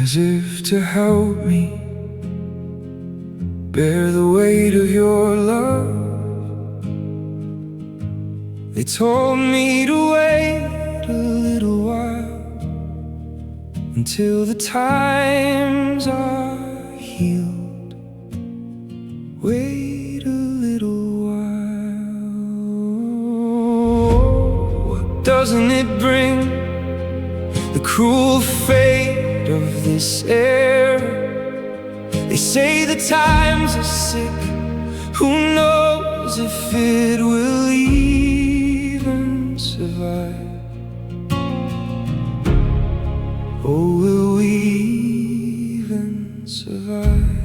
as if to help me bear the weight of your love. They told me to wait a little while until the times are healed. Wait a little while. What doesn't it bring? The cruel fate of this air. They say the times are sick. Who knows if it will even survive? Or will we even survive?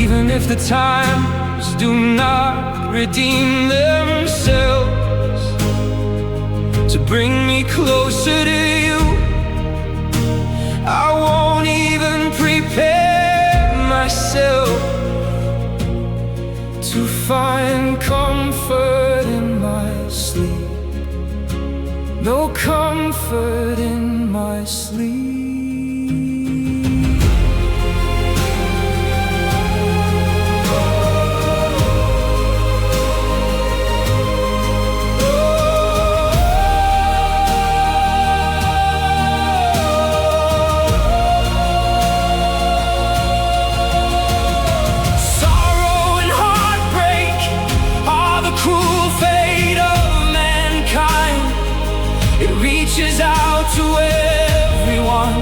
Even if the times do not redeem themselves to bring me closer to you, I won't even prepare myself to find comfort in my sleep. No comfort in my sleep. Reaches out to everyone,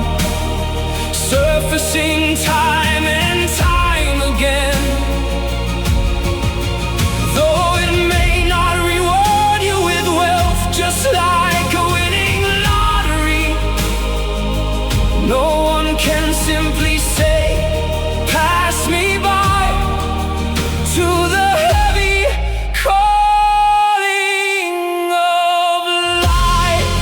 surfacing time and time again. Though it may not reward you with wealth, just like a winning lottery, no one can simply say, pass me by, to the heavy calling of life.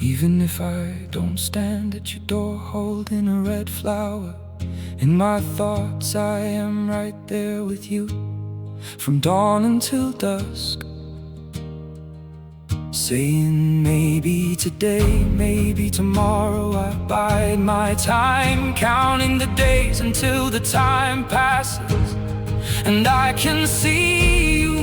Even if I don't stand at your door holding a red flower, in my thoughts I am right there with you, from dawn until dusk, saying maybe today, maybe tomorrow. I bide my time, counting the days until the time passes and I can see you.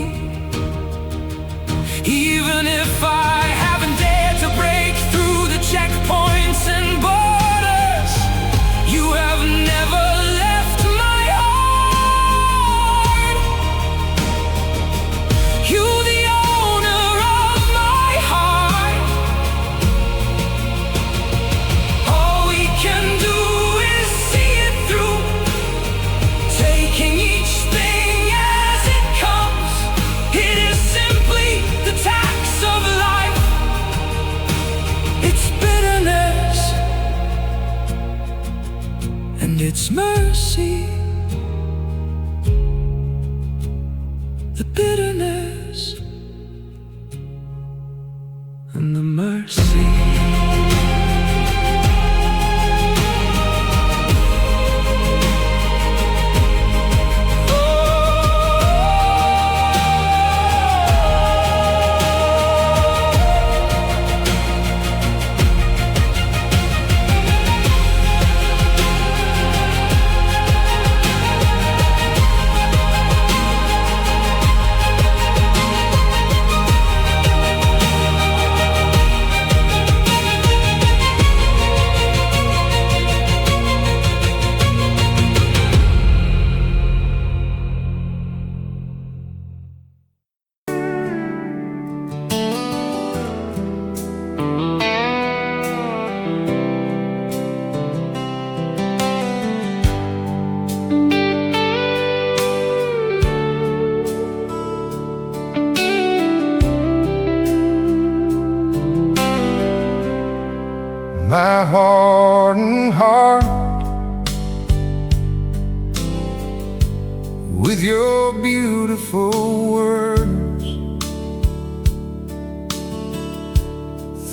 Even if I haven't dared to break through the checkpoints and borders, you have never left my heart. You the owner of my heart. All we can do is see it through, taking each thing as it comes. It is simply the tax of life. It's bitterness and it's mercy. The bitterness and the mercy. my hardened heart with your beautiful words.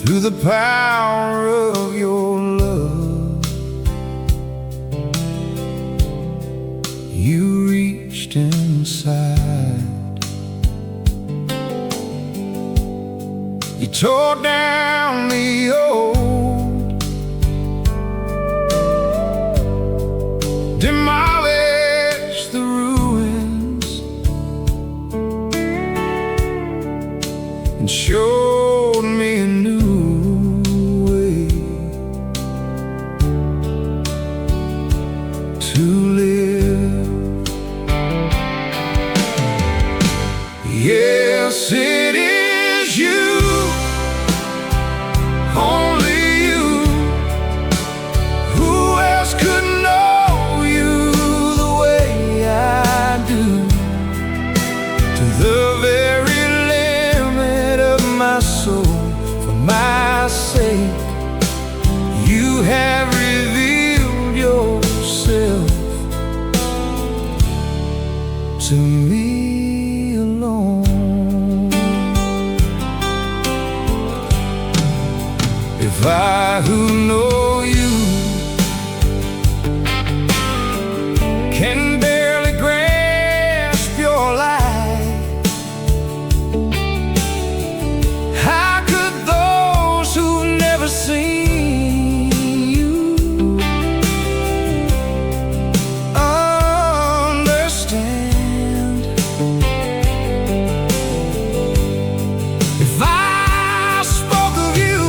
Through the power of your love, you reached inside. You tore down the old, demolished the ruins, and showed me a new way to live. Yes, it is you, only you. Who else could know you the way I do? To the very limit of my soul, for my sake, you have revealed yourself to me alone. If I, who know you, can barely grasp your light, how could those who've never seen you understand? If I spoke of you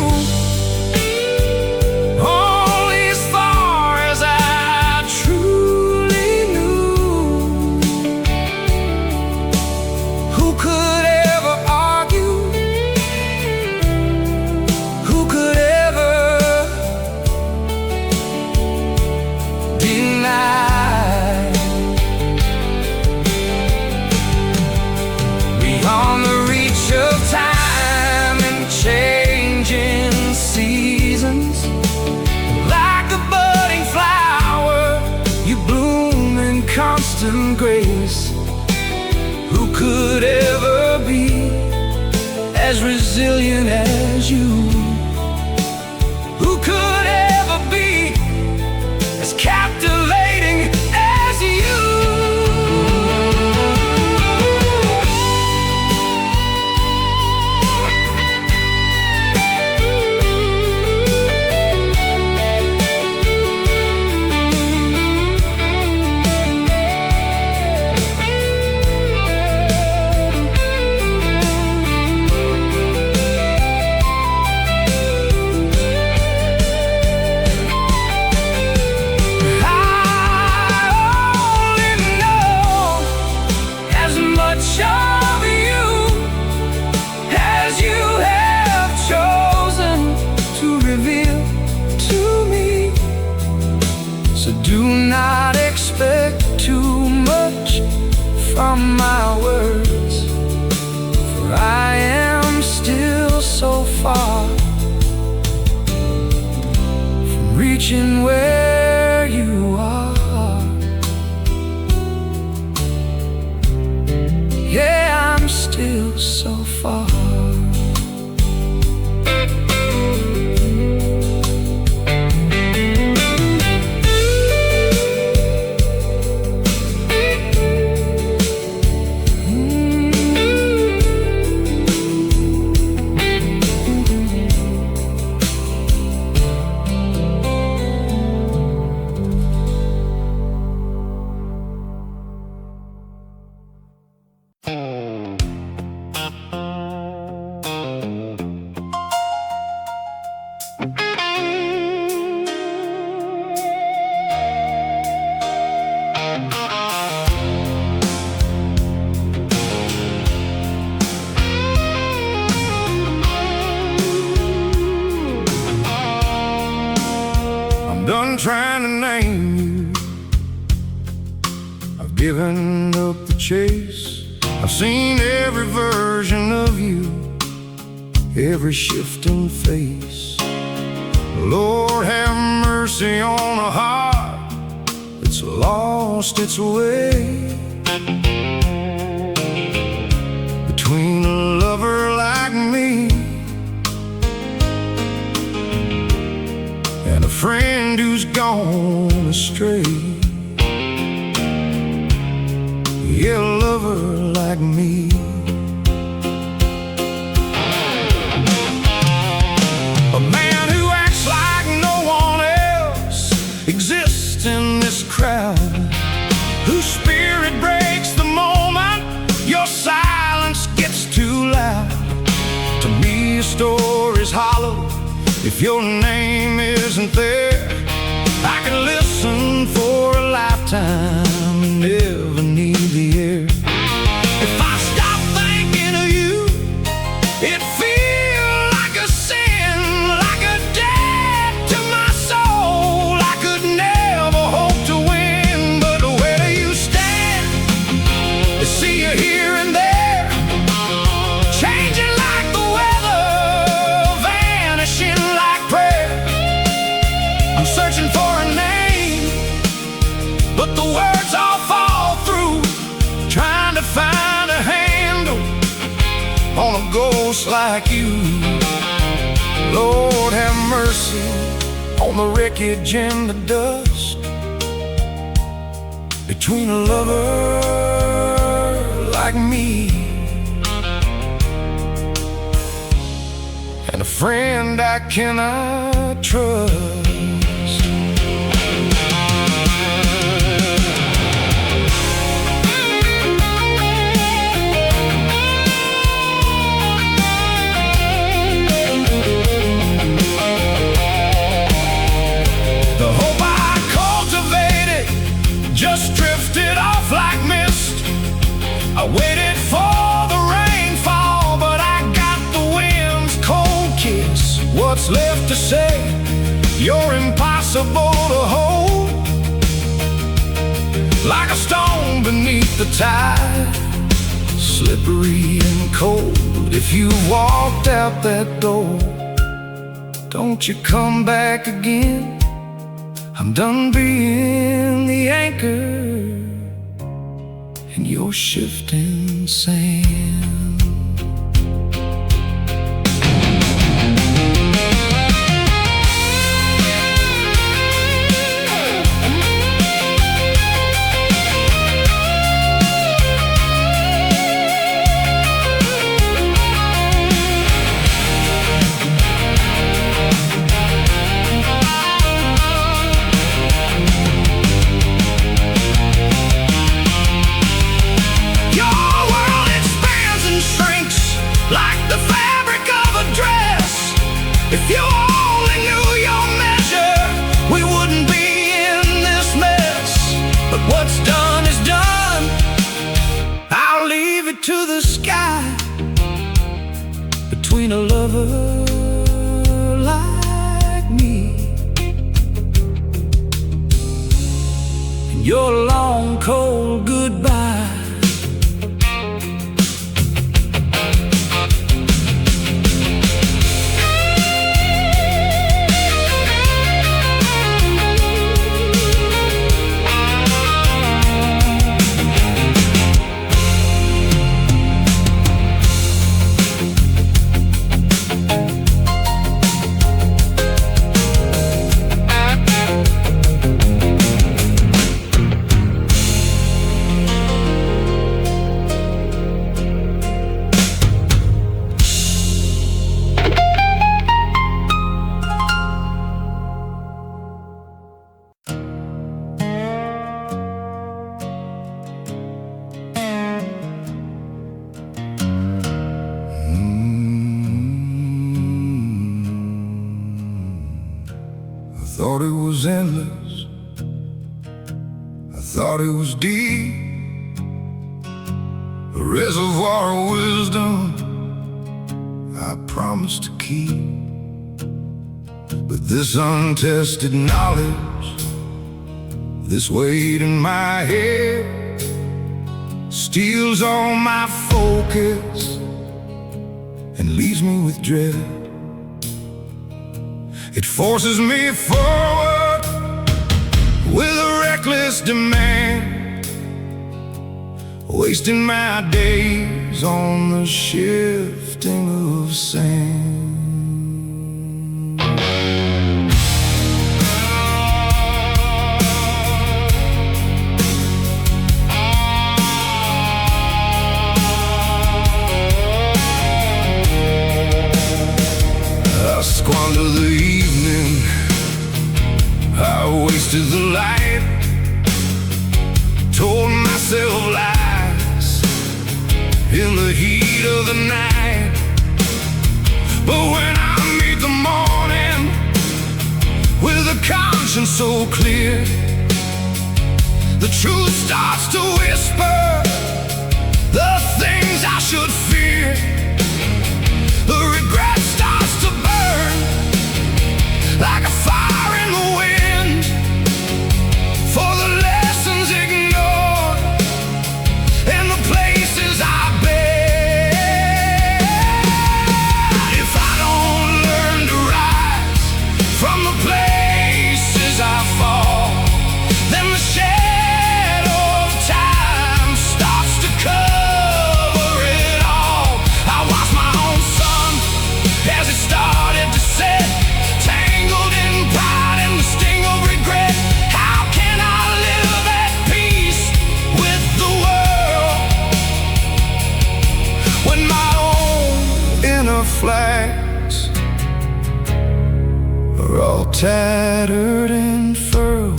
only as far as I truly knew, who could ever argue? Who could ever deny? Beyond the reach of time and changing seasons, like a budding flower, you bloom in constant grace. Who could ever be as resilient as you? Who could ever be as captivating as you? Of you as you have chosen to reveal to me. So do not expect too much from my words, for I am still so far from reaching where you are. Yeah, I'm still so far. Done trying to name you, I've given up the chase. I've seen every version of you, every shifting face. Lord, have mercy on a heart that's lost its way. Between a lover like me and a friend who's gone astray. Yeah, a lover like me. A man who acts like no one else exists in this crowd, whose spirit breaks the moment your silence gets too loud. To me, a story's hollow if your name isn't there. I could listen for a lifetime and never need the air. If I stop thinking of you, it feels like a sin, like a debt to my soul. I could never hope to win, but where do you stand? I see you here and there, changing like the weather, vanishing like prayer. I'm searching for a name, but the words all fall through, trying to find a handle on a ghost like you. Lord, have mercy on the wreckage and the dust between a lover like me and a friend I cannot trust. Just drifted off like mist. I waited for the rainfall, but I got the wind's cold kiss. What's left to say? You're impossible to hold, like a stone beneath the tide, slippery and cold. If you walked out that door, don't you come back again. I'm done being the anchor in your shifting sand. If you only knew your measure, we wouldn't be in this mess. But what's done is done. I'll leave it to the sky between a lover like me and your long, cold goodbye. Thought it was endless, I thought it was deep, a reservoir of wisdom I promised to keep. But this untested knowledge, this weight in my head, steals all my focus and leaves me with dread. It forces me forward with a reckless demand, wasting my days on the shifting of sand. I squandered the evening, I wasted the light, told myself lies in the heat of the night. But when I meet the morning with a conscience so clear, the truth starts to whisper the things I should fear. The regret starts to burn like a fire in the wind, for the lessons ignored and the places I've been. If I don't learn to rise from the places I fall, then the shadow of time starts to cover it all. I watched my own sun as it started to set, tangled in pride and the sting of regret. How can I live at peace with the world when my own inner flags are all tattered and furled?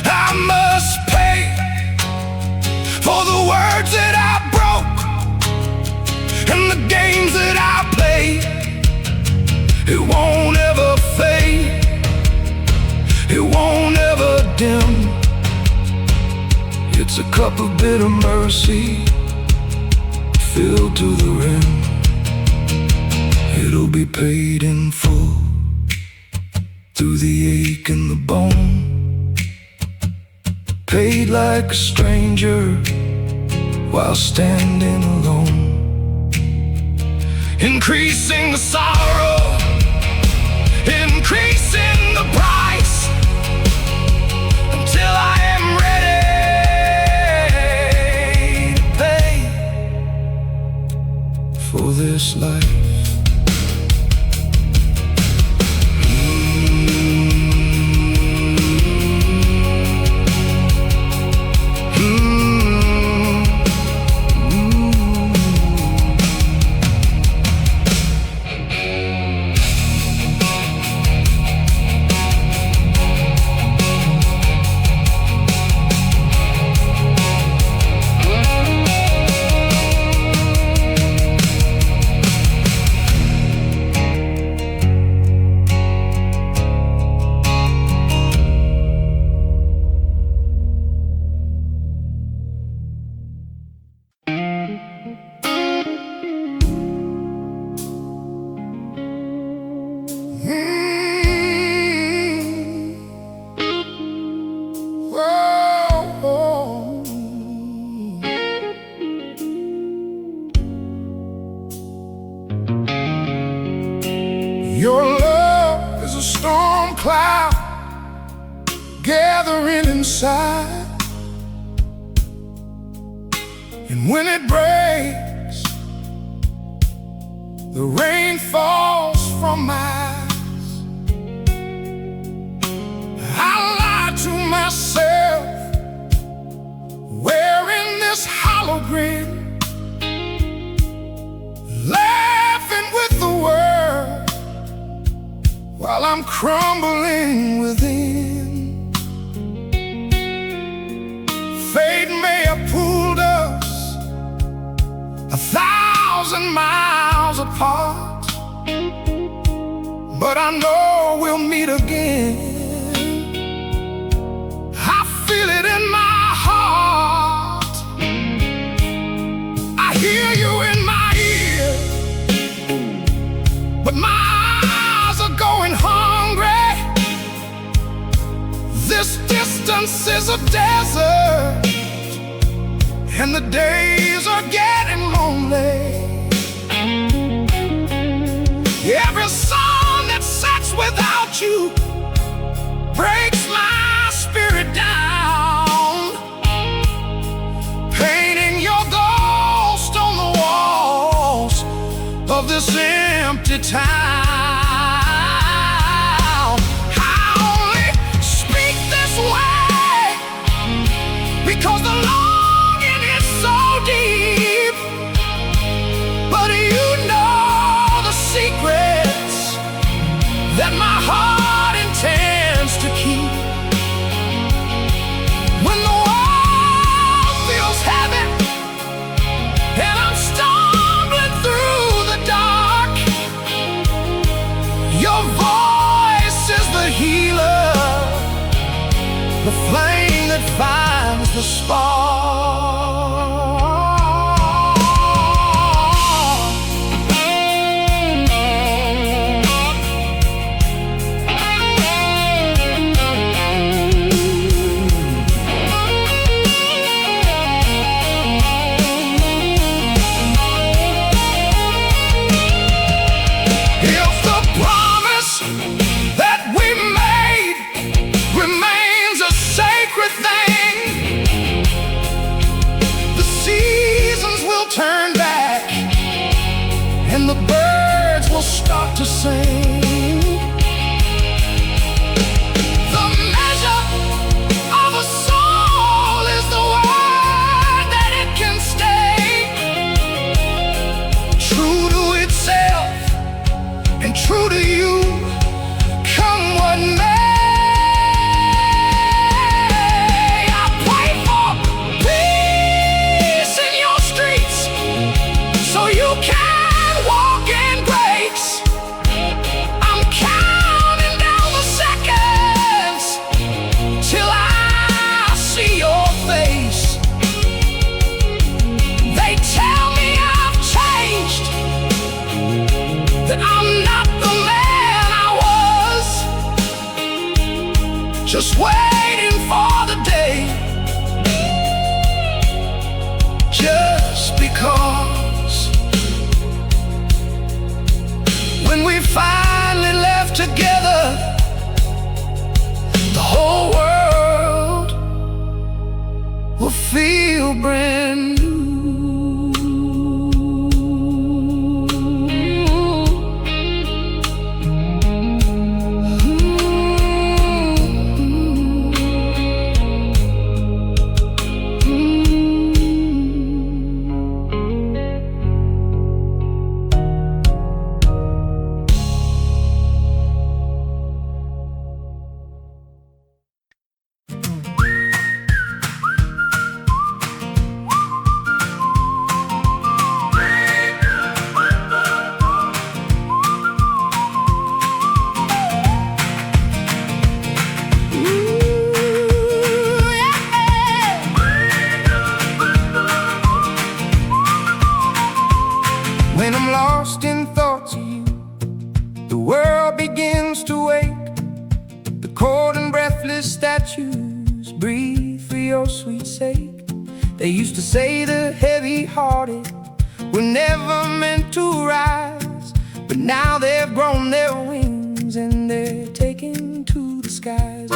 I must pay for the words that I broke and the games that I played. It won't ever fade, it won't ever dim. It's a cup of bitter mercy filled to the rim. It'll be paid in full through the ache and the bone, paid like a stranger while standing alone, increasing the sorrow, increasing the price, until I am ready to pay for this life. Your love is a storm cloud gathering inside, and when it breaks, the rain falls from my eyes. I lie to myself, wearing this hollow grin, I'm crumbling within. Fate may have pulled us 1,000 miles apart, but I know we'll meet again. I feel it in my heart. I hear you in my ear, but my eyes are going hungry. This distance is a desert, and the days are getting lonely. Every sun that sets without you breaks my spirit down, painting your ghost on the walls of this empty town. I only speak this way because the longing is so deep, but you know the secrets that my heart intends to keep. When the world feels heavy and I'm stumbling through the dark, your voice is the healer, the flame that finds the spark. Turn back, and the birds will start to sing. The measure of a soul is the word that it can stay, true to itself and true to you, come what may. Just waiting for the day, just because when we finally left together, the whole world will feel brand new. When I'm lost in thoughts of you, the world begins to wake. The cold and breathless statues breathe for your sweet sake. They used to say the heavy-hearted were never meant to rise, but now they've grown their wings and they're taken to the skies.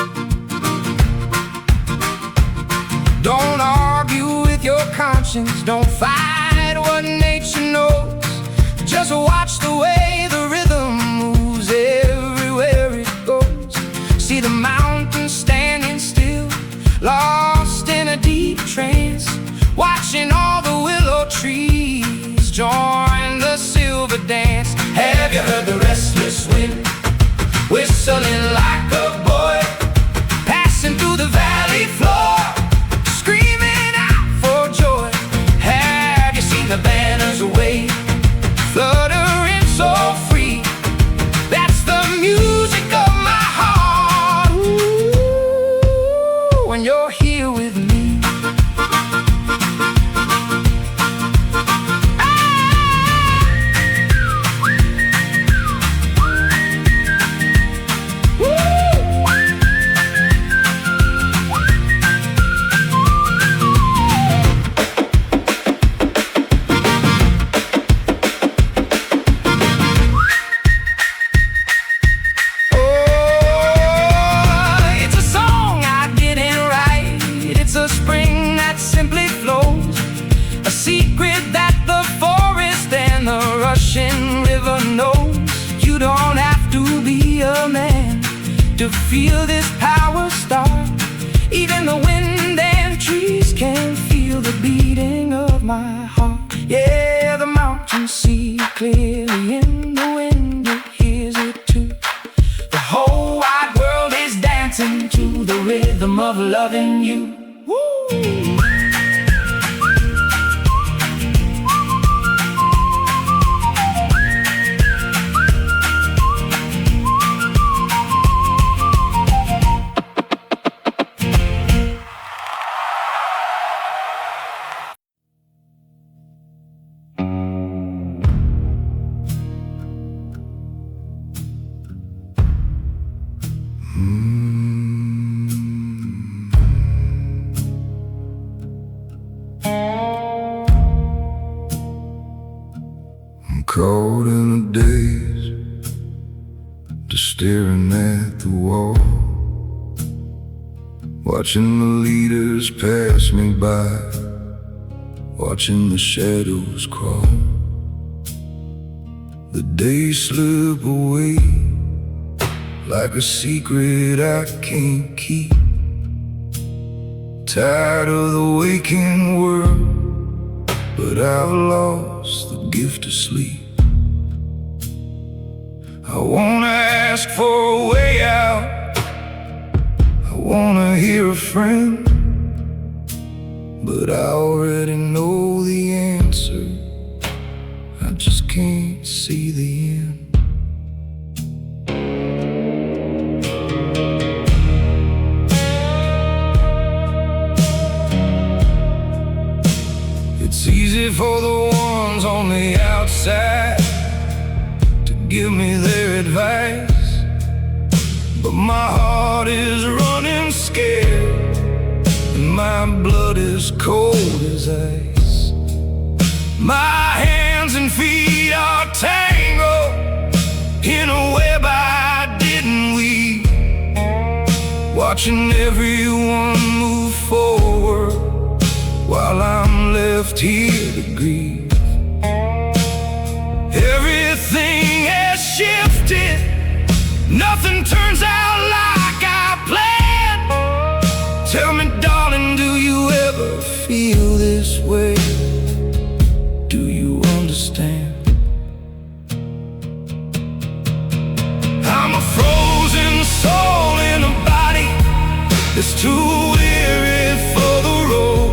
Don't argue with your conscience, don't fight what nature knows. Just watch the way the rhythm moves everywhere it goes. See the mountains standing still, lost in a deep trance, watching all the willow trees join the silver dance. Have you heard the restless wind whistle whistling like a boy, passing through the valley floor, screaming out for joy. Have you seen the banners wave, fluttering so free? That's the music of my heart. Ooh, when you're here with me. River knows you don't have to be a man to feel this power start. Even the wind and trees can feel the beating of my heart. Yeah, the mountains see clearly in the wind, it hears it too. The whole wide world is dancing to the rhythm of loving you. Woo! Caught in a daze, just staring at the wall, watching the leaders pass me by, watching the shadows crawl. The days slip away like a secret I can't keep. Tired of the waking world, but I've lost the gift of sleep. I wanna ask for a way out, I wanna hear a friend, but I already know the answer, I just can't see the end. It's easy for the ones on the outside to give me their advice, but my heart is running scared and my blood is cold as ice. My hands and feet are tangled in a web I didn't weave, watching everyone move forward while I'm left here to grieve. Everything has shifted, nothing turns out like I planned. Tell me, darling, do you ever feel this way? Do you understand? I'm a frozen soul in a body that's too weary for the road.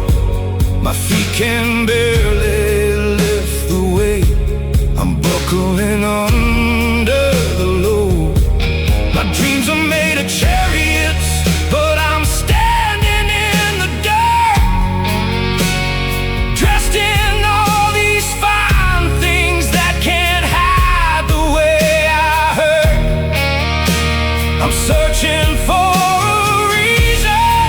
My feet can barely lift the weight, I'm buckling under the load. My dreams are made of chariots, but I'm standing in the dirt, dressed in all these fine things that can't hide the way I hurt. I'm searching for a reason,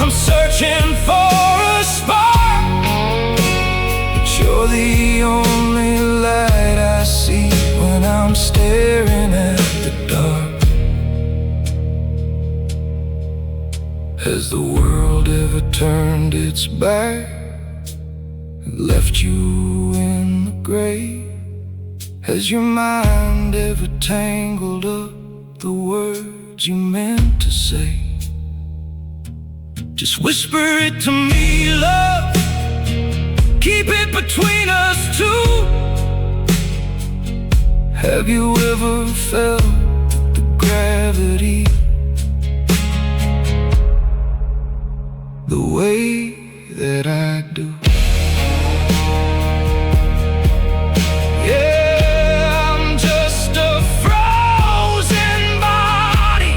I'm searching for a spark, but you're the only light I see when I'm staring at the dark. Has the world ever turned its back and left you in the grave? Has your mind ever tangled up the words you meant to say? Just whisper it to me, love, keep it between us two. Have you ever felt that the grass longevity, the way that I do. Yeah, I'm just a frozen body,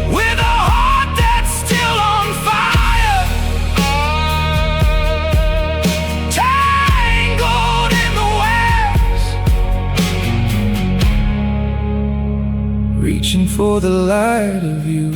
with a heart that's still on fire, tangled in the webs, reaching for the light of you.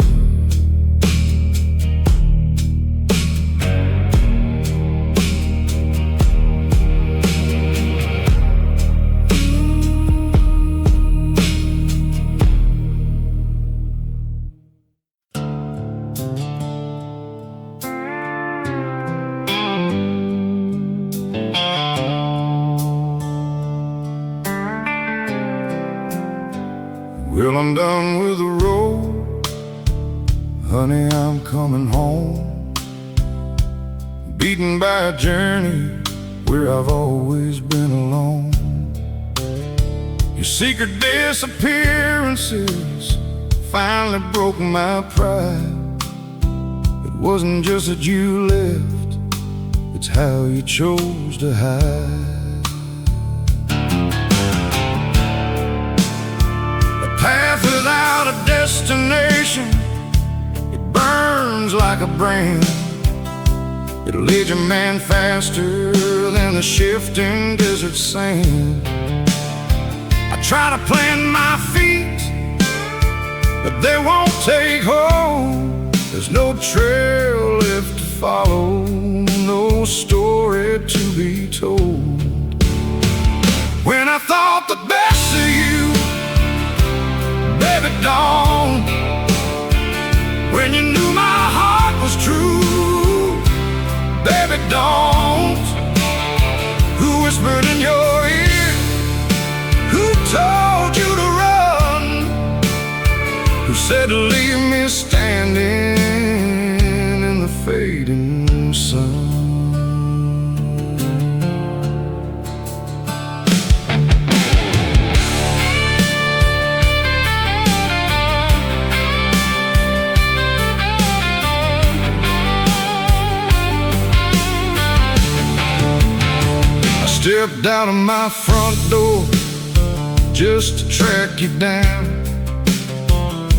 Well, I'm done with the road, honey, I'm coming home. Beaten by a journey where I've always been alone. Your secret disappearances finally broke my pride. It wasn't just that you left, it's how you chose to hide. Path without a destination, it burns like a brand. It'll lead your man faster than the shifting desert sand. I try to plant my feet, but they won't take hold. There's no trail left to follow, no story to be told. When I thought the best of you, baby, don't. When you knew my heart was true, baby, don't. Who whispered in your ear? Who told you to run? Who said to leave me standing in the fading sun? Stepped out of my front door just to track you down,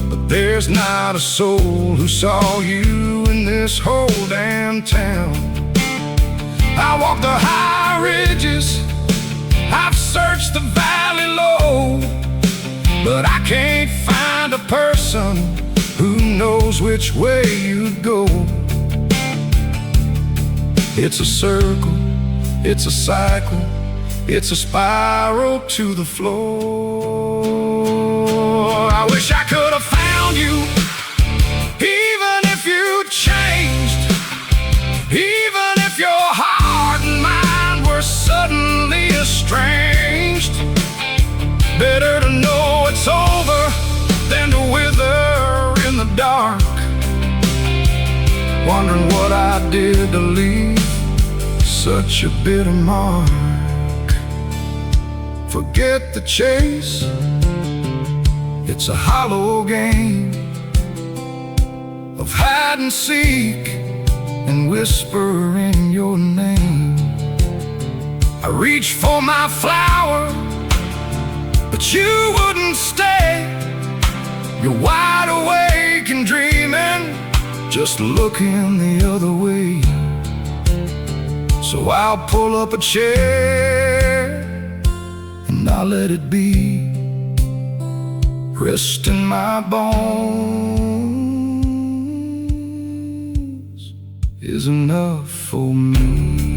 but there's not a soul who saw you in this whole damn town. I walked the high ridges, I've searched the valley low, but I can't find a person who knows which way you'd go. It's a circle, it's a cycle, it's a spiral to the floor. I wish I could have found you, even if you changed, even if your heart and mind were suddenly estranged. Better to know it's over than to wither in the dark, wondering what I did to leave such a bitter mark. Forget the chase, it's a hollow game of hide and seek and whispering your name. I reached for my flower, but you wouldn't stay. You're wide awake and dreaming, just looking the other way. So I'll pull up a chair and I'll let it be. Rest in my bones is enough for me.